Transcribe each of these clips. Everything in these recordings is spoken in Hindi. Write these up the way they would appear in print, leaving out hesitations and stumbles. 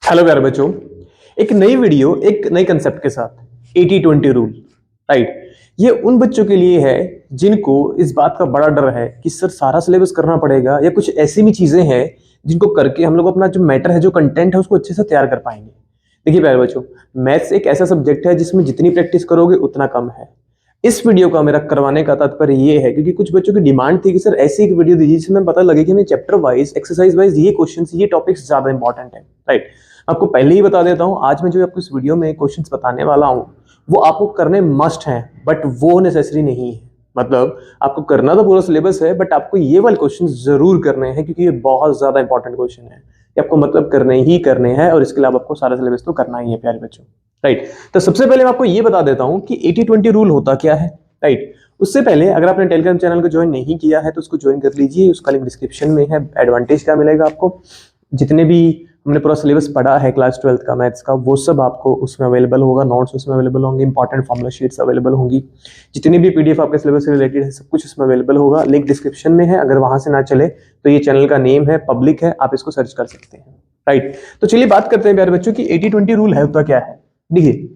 हेलो प्यारे बच्चों, एक नई वीडियो एक नई कंसेप्ट के साथ 80-20 रूल। राइट, ये उन बच्चों के लिए है जिनको इस बात का बड़ा डर है कि सर सारा सिलेबस करना पड़ेगा या कुछ ऐसी भी चीजें हैं जिनको करके हम लोग अपना जो मैटर है, जो कंटेंट है, उसको अच्छे से तैयार कर पाएंगे। देखिए प्यारे बच्चों, मैथ्स एक ऐसा सब्जेक्ट है जिसमें जितनी प्रैक्टिस करोगे उतना कम है। इस वीडियो का मेरा करवाने का तात्पर्य ये है क्योंकि कुछ बच्चों की डिमांड थी कि सर ऐसी एक वीडियो दीजिए जिसमें पता लगे कि हमें चैप्टर वाइज, एक्सरसाइज वाइज ये क्वेश्चंस, ये टॉपिक्स ज्यादा इंपॉर्टेंट है। राइट, आपको पहले ही बता देता हूं, आज मैं जो आपको इस वीडियो में क्वेश्चंस बताने वाला हूं वो आपको करने मस्ट हैं, बट वो नेसेसरी नहीं है। मतलब आपको करना तो पूरा सिलेबस है, बट आपको ये वाले क्वेश्चन जरूर करने हैं क्योंकि ये बहुत ज्यादा इंपॉर्टेंट क्वेश्चन है। ये आपको मतलब करने ही करने हैं और इसके अलावा आपको सारा सिलेबस तो करना ही है प्यारे बच्चों। राइट, तो सबसे पहले मैं आपको ये बता देता हूं कि 80-20 रूल होता क्या है। राइट, उससे पहले अगर आपने टेलीग्राम चैनल को ज्वाइन नहीं किया है तो उसको ज्वाइन कर लीजिए, उसका लिंक डिस्क्रिप्शन में है। एडवांटेज क्या मिलेगा आपको, जितने भी हमने पूरा सिलेबस पढ़ा है क्लास 12th का मैथ्स का, वो सब आपको उसमें अवेलेबल होगा, नोट्स उसमें अवेलेबल होंगे, इंपॉर्टेंट फॉर्मुला शीट्स अवेलेबल होंगी, जितनी भी पीडीएफ आपके सिलेबस से रिलेटेड है सब कुछ उसमें अवेलेबल होगा। लिंक डिस्क्रिप्शन में है, अगर वहां से ना चले तो ये चैनल का नेम है, पब्लिक है, आप इसको सर्च कर सकते हैं। राइट, तो चलिए बात करते हैं प्यारे बच्चों की 80-20 रूल है होता क्या है। देखिए,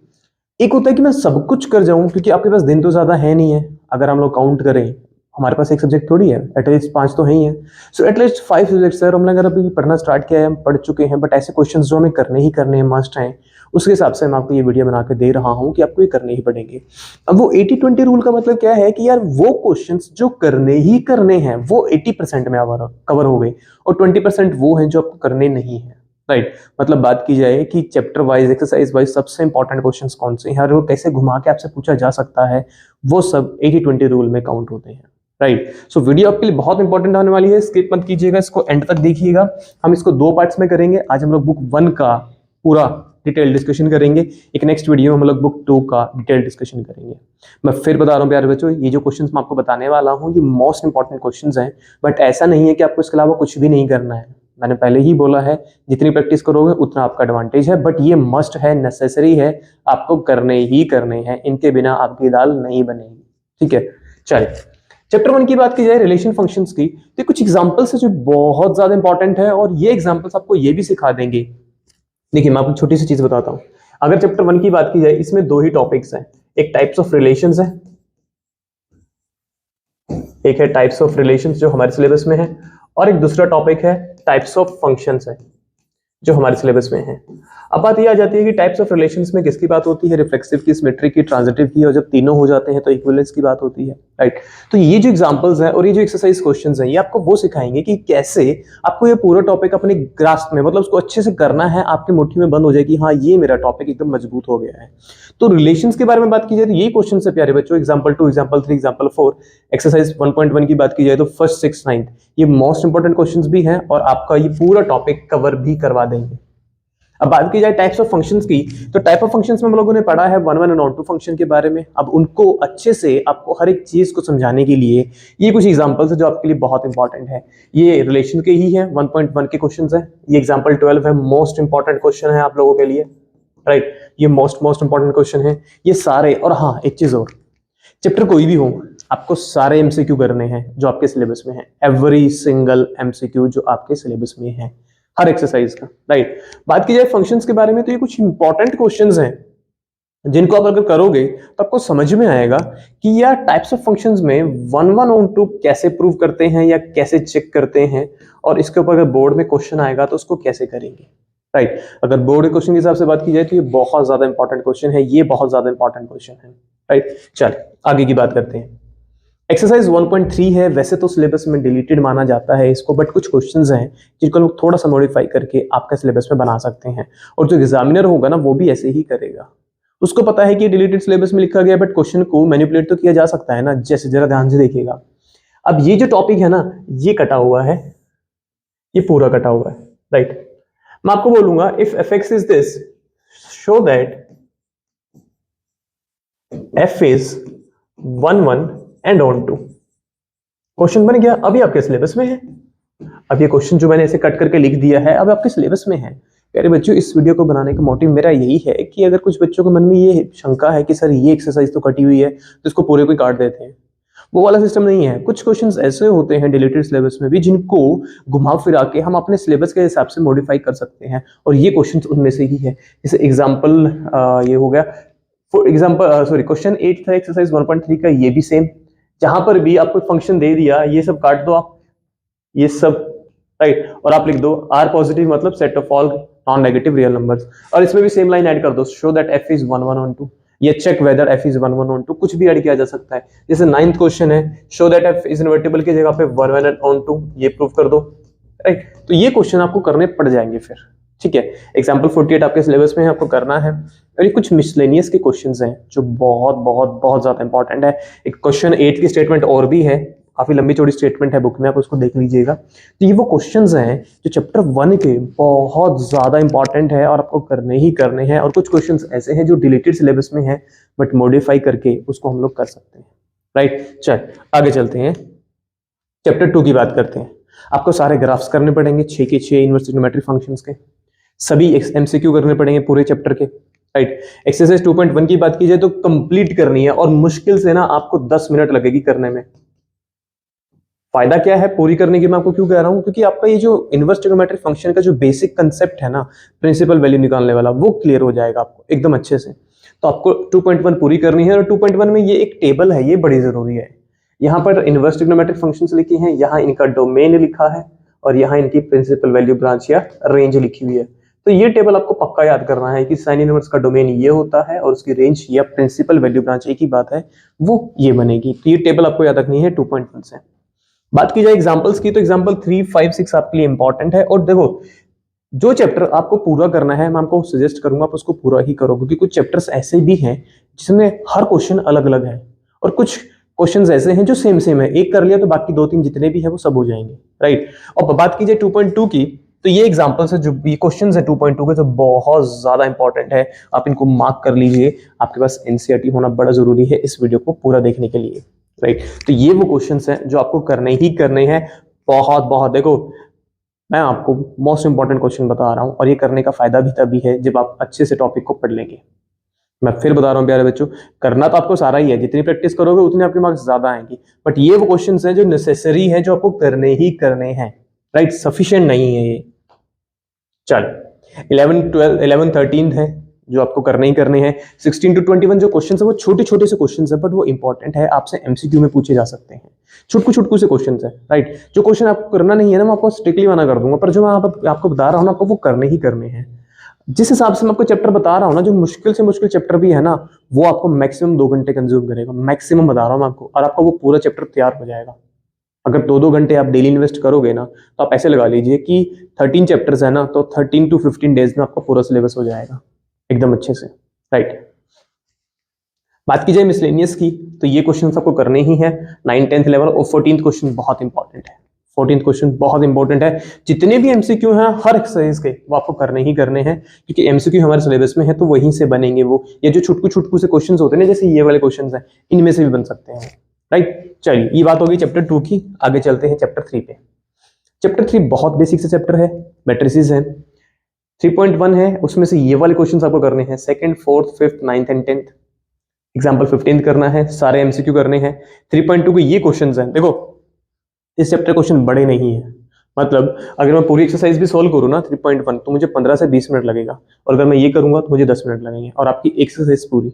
एक होता है कि मैं सब कुछ कर जाऊं क्योंकि आपके पास दिन तो ज्यादा है नहीं है। अगर हम लोग काउंट करें, हमारे पास एक सब्जेक्ट थोड़ी है, एटलीस्ट 5 तो है ही है। सो एटलीस्ट 5 सब्जेक्ट सर हमने अगर अभी पढ़ना स्टार्ट किया है, हम पढ़ चुके हैं, बट ऐसे क्वेश्चंस जो हमें करने ही करने हैं, मस्ट हैं, उसके हिसाब से मैं आपको ये वीडियो बना के दे रहा हूं कि आपको ये करने ही पड़ेंगे। अब वो 80-20 रूल का मतलब क्या है कि यार वो क्वेश्चंस जो करने ही करने हैं वो 80% में कवर हो गए और 20% वो हैं जो आपको करने नहीं है। राइट, मतलब बात की जाए कि चैप्टर वाइज, एक्सरसाइज वाइज सबसे इंपॉर्टेंट क्वेश्चंस कौन से हैं, वो कैसे घुमा के आपसे पूछा जा सकता है, वो सब 80-20 रूल में काउंट होते हैं। राइट, सो वीडियो आपके लिए बहुत इंपॉर्टेंट होने वाली है, स्किप मत कीजिएगा, इसको एंड तक देखिएगा। हम इसको 2 पार्ट्स में करेंगे। आज हम लोग बुक 1 का पूरा डिटेल डिस्कशन करेंगे, एक नेक्स्ट वीडियो में हम लोग बुक 2 का डिटेल डिस्कशन करेंगे। मैं फिर बता रहा हूँ प्यारे बच्चों, ये जो क्वेश्चंस मैं आपको बताने वाला हूँ ये मोस्ट इंपॉर्टेंट क्वेश्चंस हैं, बट ऐसा नहीं है कि आपको इसके अलावा कुछ भी नहीं करना है। मैंने पहले ही बोला है, जितनी प्रैक्टिस करोगे उतना आपका एडवांटेज है, बट ये मस्ट है, नेसेसरी है, आपको करने ही करने हैं, इनके बिना आपकी दाल नहीं बनेगी। ठीक है, चलिए चैप्टर 1 की बात की जाए, रिलेशन फंक्शंस की, तो कुछ एग्जांपल्स है जो बहुत ज्यादा इंपॉर्टेंट है और ये एग्जांपल्स आपको ये भी सिखा देंगे। देखिए, मैं आपको छोटी सी चीज बताता हूं। अगर चैप्टर 1 की बात की जाए, इसमें 2 ही टॉपिक्स हैं, एक टाइप्स ऑफ रिलेशंस है, एक है टाइप्स ऑफ रिलेशंस जो हमारे सिलेबस में है, और एक दूसरा टॉपिक है टाइप्स ऑफ फंक्शंस है जो हमारे सिलेबस में है। अब बात ये आ जाती है कि टाइप्स ऑफ रिलेशंस में किसकी बात होती है, रिफ्लेक्सिव की, सिमेट्रिक की, ट्रांजिटिव की, और जब तीनों हो जाते हैं तो इक्विवेलेंस की बात होती है। राइट, तो ये जो एग्जांपल्स हैं और ये जो एक्सरसाइज क्वेश्चंस हैं, ये आपको वो सिखाएंगे कि कैसे आपको ये पूरा टॉपिक अपने ग्रास्प में, मतलब उसको अच्छे से करना है, आपके मुट्ठी में बंद हो जाए कि हाँ ये मेरा टॉपिक एकदम मजबूत हो गया है। तो रिलेशंस के बारे में बात की जाए तो ये क्वेश्चन है प्यारे बच्चों, एग्जाम्पल 2, एग्जाम्पल 3, एग्जाम्पल 4, एक्सरसाइज 1.1 की बात की जाए तो 1st, 6th, 9th, ये मोस्ट इंपॉर्टेंट क्वेश्चंस भी हैं और आपका ये पूरा टॉपिक कवर भी करवा देंगे। अब बात की जाए टाइप्स ऑफ फंक्शंस की, तो टाइप ऑफ फंक्शंस में हम लोगों ने पढ़ा है 1 1 और ऑन टू फंक्शन के बारे में। अब उनको अच्छे से आपको हर एक चीज को समझाने के लिए ये कुछ एग्जांपल्स है जो आपके लिए बहुत इंपॉर्टेंट है। ये रिलेशन के ही है, 1.1 के क्वेश्चंस हैं। ये एग्जांपल 12 है, मोस्ट इंपॉर्टेंट क्वेश्चन है आप लोगों के लिए। राइट, ये मोस्ट इंपॉर्टेंट क्वेश्चन है ये सारे। और हाँ, एक चीज और, चैप्टर कोई भी हो, आपको सारे एमसीक्यू करने हैं जो आपके सिलेबस में है, एवरी सिंगल एमसीक्यू जो आपके सिलेबस में है, हर एक्सरसाइज का। राइट, बात की जाए फंक्शंस के बारे में, तो ये कुछ इंपॉर्टेंट क्वेश्चंस हैं जिनको आप अगर करोगे तो आपको समझ में आएगा कि यार टाइप्स ऑफ फंक्शंस में 1 1 ऑन 2 कैसे प्रूव करते हैं या कैसे चेक करते हैं, और इसके ऊपर अगर बोर्ड में क्वेश्चन आएगा तो उसको कैसे करेंगे। राइट, अगर बोर्ड के क्वेश्चन के हिसाब से बात की जाए तो ये बहुत ज्यादा इंपॉर्टेंट क्वेश्चन है, ये बहुत ज्यादा इंपॉर्टेंट क्वेश्चन है। राइट, चलिए आगे की बात करते हैं। एक्सरसाइज 1.3 है, वैसे तो सिलेबस में डिलीटेड माना जाता है इसको, बट कुछ क्वेश्चंस हैं जिनको लोग थोड़ा सा मॉडिफाई करके आपका सिलेबस में बना सकते हैं, और जो एग्जामिनर होगा ना वो भी ऐसे ही करेगा। उसको पता है कि डिलीटेड सिलेबस में लिखा गया, बट क्वेश्चन को मैनिपुलेट तो किया जा सकता है ना। जैसे जरा ध्यान से देखिएगा, अब ये जो टॉपिक है ना, ये कटा हुआ है, ये पूरा कटा हुआ है। राइट, मैं आपको बोलूंगा if fx is this, show that f is 1 1 and on to. Question बन गया, अभी आपके सिलेबस में है। अब ये क्वेश्चन जो मैंने ऐसे कट करके लिख दिया है अब आपके सिलेबस में है। प्यारे बच्चों, इस वीडियो को बनाने का मोटिव मेरा यही है कि अगर कुछ बच्चों के मन में ये शंका है कि सर ये एक्सरसाइज तो कटी हुई है तो इसको पूरे को काट देते हैं, वो वाला सिस्टम नहीं है। कुछ क्वेश्चंस ऐसे होते हैं डिलीटेड सिलेबस में भी जिनको घुमा फिरा के हम अपने सिलेबस के हिसाब से मॉडिफाई कर सकते हैं, और ये क्वेश्चंस उनमें से ही है। जैसे एग्जांपल ये हो गया, फॉर एग्जांपल सॉरी क्वेश्चन 8 था एक्सरसाइज 1.3 का, ये भी सेम, जहां पर भी आपको फंक्शन दे दिया, ये सब काट दो आप, ये सब राइट, और आप लिख दो आर पॉजिटिव मतलब set of all non negative real numbers, और इसमें भी सेम लाइन ऐड कर दो, show that f is 1 1 on 2, ये check whether f is 1 1 on 2, कुछ भी ऐड किया जा सकता है। जैसे 9th क्वेश्चन है, show that f is invertible की जगह पे 1 1 on 2, ये प्रूव कर दो, राइट। तो ये क्वेश्चन आपको करने पड़ जाएंगे फिर, ठीक है। एग्जांपल 48 आपके सिलेबस में है, आपको करना है। और ये कुछ मिसलेनियस के क्वेश्चंस हैं जो बहुत बहुत बहुत ज्यादा इंपॉर्टेंट है। एक क्वेश्चन 8 की स्टेटमेंट और भी है, काफी लंबी चौड़ी स्टेटमेंट है बुक में, आप उसको देख लीजिएगा। तो ये वो क्वेश्चंस हैं जो चैप्टर 1 के बहुत ज्यादा इंपॉर्टेंट है और आपको करने ही करने हैं। और कुछ क्वेश्चंस ऐसे हैं जो डिलीटेड सिलेबस में है बट मॉडिफाई करके उसको हम लोग कर सकते हैं, राइट। चल आगे चलते हैं, चैप्टर 2 की बात करते हैं। आपको सारे ग्राफ्स करने पड़ेंगे 6 के 6 इनवर्स ट्रिग्नोमेट्रिक फंक्शंस के, सभी एमसीक्यू करने पड़ेंगे पूरे चैप्टर के, राइट। एक्सरसाइज 2.1 की बात की जाए तो कंप्लीट करनी है, और मुश्किल से ना आपको 10 मिनट लगेगी करने में। फायदा क्या है पूरी करने की, मैं आपको क्यों कह रहा हूं, क्योंकि आपका ये जो इनवर्स ट्रिग्नोमेट्रिक फंक्शन का जो बेसिक कंसेप्ट है ना, प्रिंसिपल वैल्यू निकालने वाला, वो क्लियर हो जाएगा आपको एकदम अच्छे से। तो आपको 2.1 पूरी करनी है, और 2.1 में ये एक टेबल है, ये बड़ी जरूरी है। यहाँ पर इनवर्स ट्रिग्नोमेट्रिक फंक्शंस लिखी हैं, यहाँ इनका डोमेन लिखा है, और यहाँ इनकी प्रिंसिपल वैल्यू ब्रांच या रेंज लिखी हुई है। तो ये टेबल आपको पक्का याद करना है कि साइन इनवर्स का डोमेन ये होता है और उसकी रेंज या प्रिंसिपल वैल्यू ब्रांच एक ही बात है, वो ये बनेगी। तो ये टेबल आपको याद रखनी है 2.1 से। बात की जाए एग्जांपल्स की, तो एग्जांपल 3, 5, 6 आपके लिए इंपॉर्टेंट है। और देखो जो चैप्टर आपको पूरा करना है, मैं आपको सजेस्ट करूंगा आप उसको पूरा ही करो, क्योंकि कुछ चैप्टर्स ऐसे भी हैं जिसमें हर क्वेश्चन अलग अलग है, और कुछ क्वेश्चंस ऐसे हैं जो सेम सेम है, एक कर लिया तो बाकी 2-3 जितने भी है वो सब हो जाएंगे, राइट। और बात की जाए 2.2 की, तो ये एग्जांपल्स है, जो ये क्वेश्चंस है 2.2 के, जो बहुत ज्यादा इंपॉर्टेंट है, आप इनको मार्क कर लीजिए। आपके पास एनसीईआरटी होना बड़ा जरूरी है इस वीडियो को पूरा देखने के लिए, राइट। तो ये वो क्वेश्चंस हैं जो आपको करने ही करने हैं, बहुत बहुत। देखो मैं आपको मोस्ट इंपॉर्टेंट क्वेश्चन बता रहा हूं, और ये करने का फायदा भी तभी है जब आप अच्छे से टॉपिक को पढ़ लेंगे। मैं फिर बता रहा हूं प्यारे बच्चों, करना तो आपको सारा ही है, जितनी प्रैक्टिस करोगे उतने आपके मार्क्स ज्यादा आएंगे, बट ये वो क्वेश्चंस हैं जो नेसेसरी हैं, जो आपको करने ही करने हैं, राइट। सफिशिएंट नहीं है ये। चल 11, 12, 11, 13 है जो आपको करने ही करने हैं। 16 to 21 जो क्वेश्चन है वो छोटे छोटे से क्वेश्चन है, बट वो इंपॉर्टेंट है, आपसे एमसीक्यू में पूछे जा सकते हैं। छुटकू छुटकू से क्वेश्चन है, राइट। जो क्वेश्चन आपको करना नहीं है ना, मैं आपको स्ट्रिक्टली मना कर दूंगा, पर जो मैं आपको बता रहा हूँ ना, आपको वो करने ही करने हैं। जिस हिसाब से मैं आपको चैप्टर बता रहा हूँ ना, जो मुश्किल से मुश्किल चैप्टर भी है ना, वो आपको मैक्सिमम 2 घंटे कंज्यूम करेगा, मैक्सिमम बता रहा हूँ मैं आपको, और आपका वो पूरा चैप्टर तैयार हो जाएगा। अगर 2-2 घंटे आप डेली इन्वेस्ट करोगे ना, तो आप ऐसे लगा लीजिए कि 13 चैप्टर्स है ना, तो 13 to 15 डेज में आपका पूरा सिलेबस हो जाएगा एकदम अच्छे से, राइट। बात की जाए मिसलेनियस की, तो ये क्वेश्चन आपको करने ही है 9, 10, 11 और 14th क्वेश्चन बहुत इंपॉर्टेंट है। 14th क्वेश्चन बहुत इंपॉर्टेंट है। जितने भी एमसीक्यू हैं हर एक्सरसाइज के, वो आपको करने ही करने हैं, क्योंकि एमसीक्यू हमारे सिलेबस में है, तो वहीं से बनेंगे वो। ये जो छुटकू छुटकू से क्वेश्चंस होते हैं, जैसे ये वाले क्वेश्चंस हैं, इनमें से भी बन सकते हैं, राइट। चलिए ये बात होगी चैप्टर 2 की, आगे चलते हैं चैप्टर 3 पे। चैप्टर 3 बहुत बेसिक से चैप्टर है, मैट्रिसेस है। 3.1 है, उसमें से ये वाले क्वेश्चंस आपको करने हैं, 2nd, 4th, 5th, 9th and 10th। Example 15th करना है, सारे एमसीक्यू करने हैं। 3.2 के ये क्वेश्चंस हैं। देखो इस चैप्टर क्वेश्चन बड़े नहीं है, मतलब अगर मैं पूरी एक्सरसाइज भी सोल्व करूँ ना 3.1, तो मुझे 15 से 20 मिनट लगेगा, और अगर मैं ये करूंगा तो मुझे 10 मिनट लगेंगे, और आपकी एक्सरसाइज पूरी।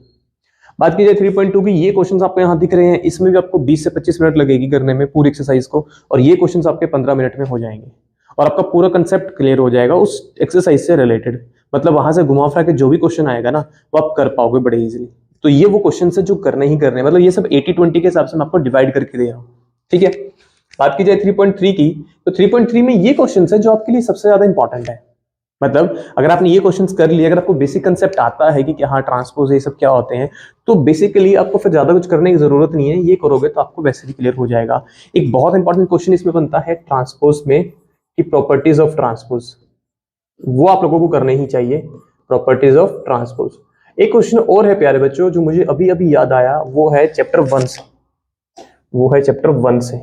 बात की जाए 3.2 की, ये क्वेश्चंस आपको यहाँ दिख रहे हैं, इसमें भी आपको 20 से 25 मिनट लगेगी करने में पूरी एक्सरसाइज को, और ये क्वेश्चंस आपके 15 मिनट में हो जाएंगे, और आपका पूरा कंसेप्ट क्लियर हो जाएगा उस एक्सरसाइज से रिलेटेड। मतलब वहां से घुमा फिरा के जो भी क्वेश्चन आएगा ना, वो आप कर पाओगे बड़े इजीली। तो ये वो क्वेश्चन है जो करने ही करने, मतलब ये सब 80-20 के हिसाब से मैं आपको डिवाइड करके दे रहा हूँ, ठीक है। बात की जाए 3.3 की, तो 3.3 में ये क्वेश्चन है जो आपके लिए सबसे ज्यादा इंपॉर्टेंट है। मतलब अगर आपने ये क्वेश्चंस कर लिए, अगर आपको बेसिक कंसेप्ट आता है कि हाँ ट्रांसपोज ये सब क्या होते हैं, तो बेसिकली आपको फिर ज्यादा कुछ करने की जरूरत नहीं है, ये करोगे तो आपको वैसे ही क्लियर हो जाएगा। एक बहुत इंपॉर्टेंट क्वेश्चन इसमें बनता है ट्रांसपोज में, कि प्रॉपर्टीज ऑफ ट्रांसपोज, वो आप लोगों को करने ही चाहिए, प्रॉपर्टीज ऑफ ट्रांसपोज। एक क्वेश्चन और है प्यारे बच्चों जो मुझे अभी अभी याद आया, वो है चैप्टर 1 से, वो है चैप्टर 1 से,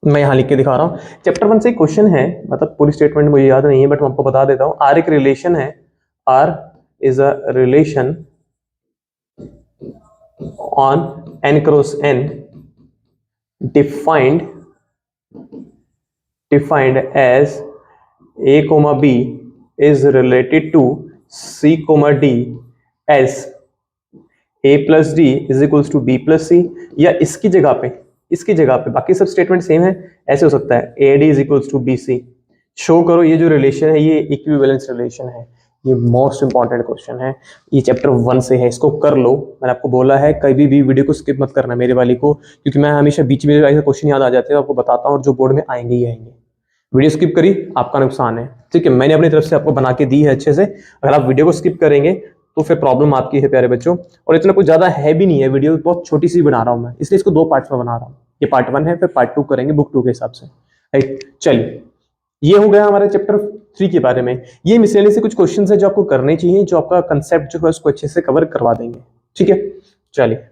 मैं यहां लिख के दिखा रहा हूं। चैप्टर 1 से क्वेश्चन है, मतलब पूरी स्टेटमेंट मुझे याद नहीं है, बट मैं आपको बता देता हूं। आर एक रिलेशन है, R is a relation on n cross n defined as a comma b is related to c comma d as a plus d is equals to b plus c, या इसकी जगह पे बाकी सब स्टेटमेंट सेम है, ऐसे हो सकता है A D is equals to B C. Show करो ये जो रिलेशन है ये इक्विवेलेंस रिलेशन है। ये मोस्ट इंपॉर्टेंट क्वेश्चन है, ये चैप्टर 1 से है, इसको कर लो। मैंने आपको बोला है कभी भी वीडियो को स्किप मत करना मेरे वाली को, क्योंकि मैं हमेशा बीच में ऐसे क्वेश्चन याद आ जाते हैं आपको बताता हूँ, और जो बोर्ड में आएंगे ही आएंगे। वीडियो स्किप करी आपका नुकसान है, ठीक है। मैंने अपनी तरफ से आपको बना के दी है अच्छे से, अगर आप वीडियो को स्किप करेंगे तो फिर प्रॉब्लम आपकी है प्यारे बच्चों। और इतना कुछ ज्यादा है भी नहीं है, वीडियो बहुत छोटी सी बना रहा हूँ मैं, इसलिए इसको 2 पार्ट्स में बना रहा हूँ। ये पार्ट 1 है, फिर पार्ट 2 करेंगे बुक 2 के हिसाब से, राइट। चलिए, ये हो गया हमारे चैप्टर 3 के बारे में। ये मिसलेनियस से कुछ क्वेश्चंस है जो आपको करने चाहिए, जो आपका कंसेप्ट जो है उसको अच्छे से कवर करवा देंगे, ठीक है। चलिए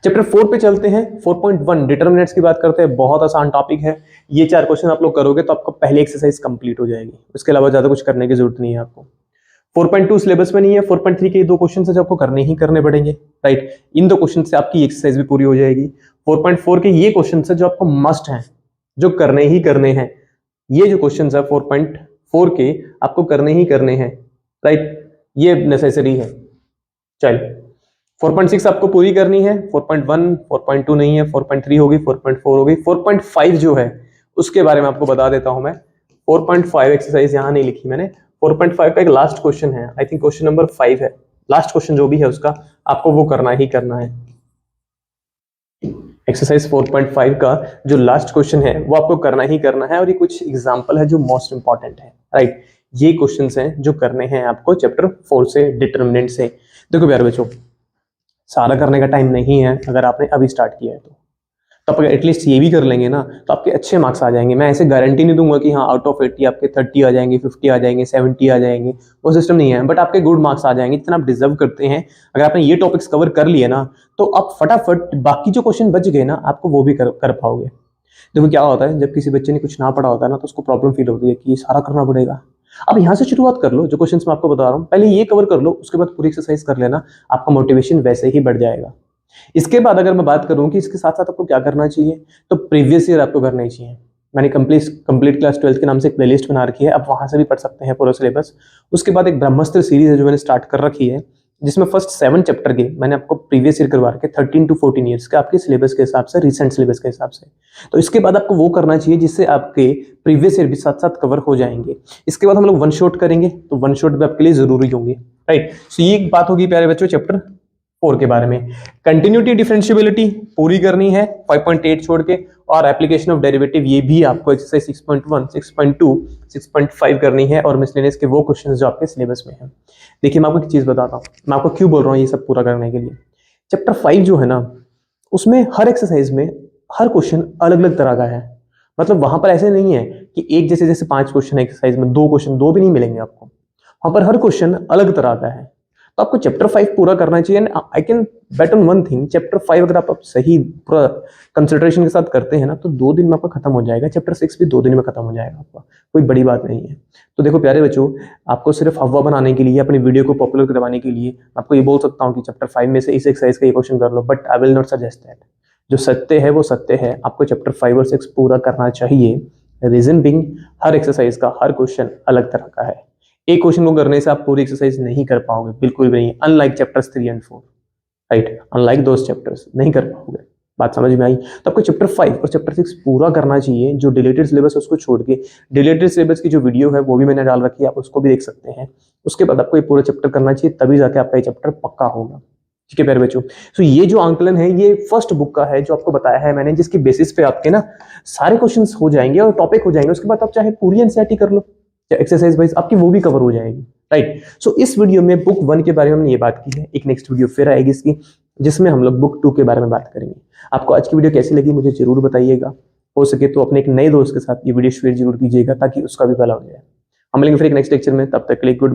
चैप्टर 4 पे चलते हैं। 4.1 डिटरमिनेंट्स की बात करते हैं, बहुत आसान टॉपिक है। ये 4 क्वेश्चन आप लोग करोगे तो आपका पहली एक्सरसाइज कंप्लीट हो जाएगी, उसके अलावा ज्यादा कुछ करने की जरूरत नहीं है आपको। 4.2 सिलेबस में नहीं है, 4.3 के 2 क्वेश्चन है जो आपको करने ही करने पड़ेंगे, राइट। इन 2 क्वेश्चन से आपकी एक्सरसाइज भी पूरी हो जाएगी। 4.4 के ये क्वेश्चन है जो आपको मस्ट हैं, जो करने ही करने हैं। ये जो क्वेश्चन है 4.4 के आपको करने ही करने हैं, राइट, ये नेसेसरी है। चलिए 4.6 आपको पूरी करनी है, 4.1, 4.2 नहीं है, 4.3 होगी, 4.4 होगी। 4.5 जो है उसके बारे में आपको बता देता हूं मैं। 4.5 एक्सरसाइज यहां नहीं लिखी मैंने। 4.5 का एक लास्ट क्वेश्चन है, आई थिंक क्वेश्चन नंबर 5 है, लास्ट क्वेश्चन जो भी है उसका आपको वो करना ही करना है। एक्सरसाइज 4.5 का जो लास्ट क्वेश्चन है वो आपको करना ही करना है, और ये कुछ एग्जांपल है जो मोस्ट इंपॉर्टेंट है, राइट। ये क्वेश्चंस हैं जो करने हैं आपको चैप्टर 4 से, डिटरमिनेंट से। देखो प्यारे बच्चों, सारा करने का टाइम नहीं है, अगर आपने अभी स्टार्ट किया है तो आप एटलीस्ट ये भी कर लेंगे ना तो आपके अच्छे मार्क्स आ जाएंगे। मैं ऐसे गारंटी नहीं दूंगा कि हाँ आउट ऑफ 80 आपके 30 आ जाएंगे, 50 आ जाएंगे, 70 आ जाएंगे, वो सिस्टम नहीं है, बट आपके गुड मार्क्स आ जाएंगे जितना आप डिजर्व करते हैं। अगर आपने ये टॉपिक्स कवर कर लिए ना तो आप फटाफट बाकी जो क्वेश्चन बच गए ना आपको वो भी कर पाओगे। देखो क्या होता है, जब किसी बच्चे ने कुछ ना पढ़ा होता है ना तो उसको प्रॉब्लम फील होती है कि सारा करना पड़ेगा। अब यहाँ से शुरुआत कर लो, जो क्वेश्चंस मैं आपको बता रहा हूँ पहले ये कवर कर लो, उसके बाद पूरी एक्सरसाइज कर लेना, आपका मोटिवेशन वैसे ही बढ़ जाएगा। इसके बाद अगर मैं बात करूं कि इसके साथ साथ आपको क्या करना चाहिए, तो प्रीवियस ईयर आपको करना ही चाहिए। मैंने कंप्लीट क्लास 12 के नाम से एक प्लेलिस्ट बना रखी है, आप वहां से भी पढ़ सकते हैं पूरा सिलेबस। उसके बाद एक ब्रह्मास्त्र सीरीज है जो मैंने स्टार्ट कर रखी है, जिसमें फर्स्ट 7 चैप्टर के मैंने आपको प्रीवियस ईयर करवा रखे 13 to 14 ईयर्स के आपके सिलेबस के हिसाब से, रिसेंट सिलेबस के हिसाब से। तो इसके बाद आपको वो करना चाहिए जिससे आपके प्रीवियस ईयर भी साथ साथ कवर हो जाएंगे। इसके बाद हम लोग 1 शॉट करेंगे, तो 1 शॉट भी आपके लिए जरूरी होंगे, राइट। सो ये बात होगी प्यारे बच्चों चैप्टर 4 के बारे में। कंटिन्यूटी डिफरेंशिएबिलिटी पूरी करनी है 5.8 छोड़ के, और एप्लीकेशन ऑफ डेरिवेटिव ये भी आपको एक्सरसाइज 6.1, 6.2, 6.5 करनी है, और मिसलेनियस के वो क्वेश्चंस जो आपके सिलेबस में हैं। देखिए मैं आपको एक चीज बताता हूँ, मैं आपको क्यों बोल रहा हूँ ये सब पूरा करने के लिए। चैप्टर 5 जो है ना उसमें हर एक्सरसाइज में हर क्वेश्चन अलग अलग तरह का है। मतलब वहां पर ऐसे नहीं है कि एक जैसे 5 क्वेश्चन है एक्सरसाइज में, 2 क्वेश्चन 2 भी नहीं मिलेंगे आपको, वहां पर हर क्वेश्चन अलग तरह का है। तो आपको चैप्टर 5 पूरा करना चाहिए। I can bet on one thing, chapter 5 अगर आप सही पूरा कंसंट्रेशन के साथ करते हैं ना तो 2 दिन में आपका खत्म हो जाएगा। चैप्टर 6 भी 2 दिन में खत्म हो जाएगा आपका, कोई बड़ी बात नहीं है। तो देखो प्यारे बच्चों, आपको सिर्फ हवा बनाने के लिए, अपनी वीडियो को पॉपुलर करवाने के लिए आपको ये बोल सकता हूँ कि चैप्टर 5 में से इस एक्सरसाइज का ये क्वेश्चन कर लो, but I will not suggest that. जो सत्य है वो सत्य है, आपको चैप्टर 5 और 6 पूरा करना चाहिए। रीजन बिंग, हर एक्सरसाइज का हर क्वेश्चन अलग तरह का है। एक क्वेश्चन को करने से आप पूरी एक्सरसाइज नहीं कर पाओगे, बिल्कुल भी नहीं। Unlike chapters 3 and 4, right, unlike those chapters नहीं कर पाओगे। बात समझ में आई? तो आपको चैप्टर 5 और चैप्टर 6 पूरा करना चाहिए। जो डिलीटेड सिलेबस है उसको छोड़ के, डिलीटेड सिलेबस की जो वीडियो है वो भी मैंने डाल रखी है, आप उसको भी देख सकते हैं। उसके बाद आपको ये पूरा चैप्टर करना चाहिए, तभी जाके आपका ये चैप्टर पक्का होगा, ठीक है प्यारे बच्चों। तो ये जो आंकलन है ये फर्स्ट बुक का है जो आपको बताया है मैंने, जिसकी बेसिस पे आपके ना सारे क्वेश्चंस हो जाएंगे और टॉपिक हो जाएंगे। उसके बाद आप चाहे पूरी एनसीईआरटी कर लो, एक्सरसाइज वाइज आपकी वो भी कवर हो जाएगी, राइट। सो इस वीडियो में बुक 1 के बारे में हमने ये बात की है। एक नेक्स्ट वीडियो फिर आएगी इसकी, जिसमें हम लोग बुक 2 के बारे में बात करेंगे। आपको आज की वीडियो कैसी लगी मुझे जरूर बताइएगा। हो सके तो अपने एक नए दोस्त के साथ ये वीडियो शेयर जरूर कीजिएगा ताकि उसका भी भला हो जाए। हम मिलेंगे फिर एक नेक्स्ट लेक्चर में, तब तक के लिए गुड।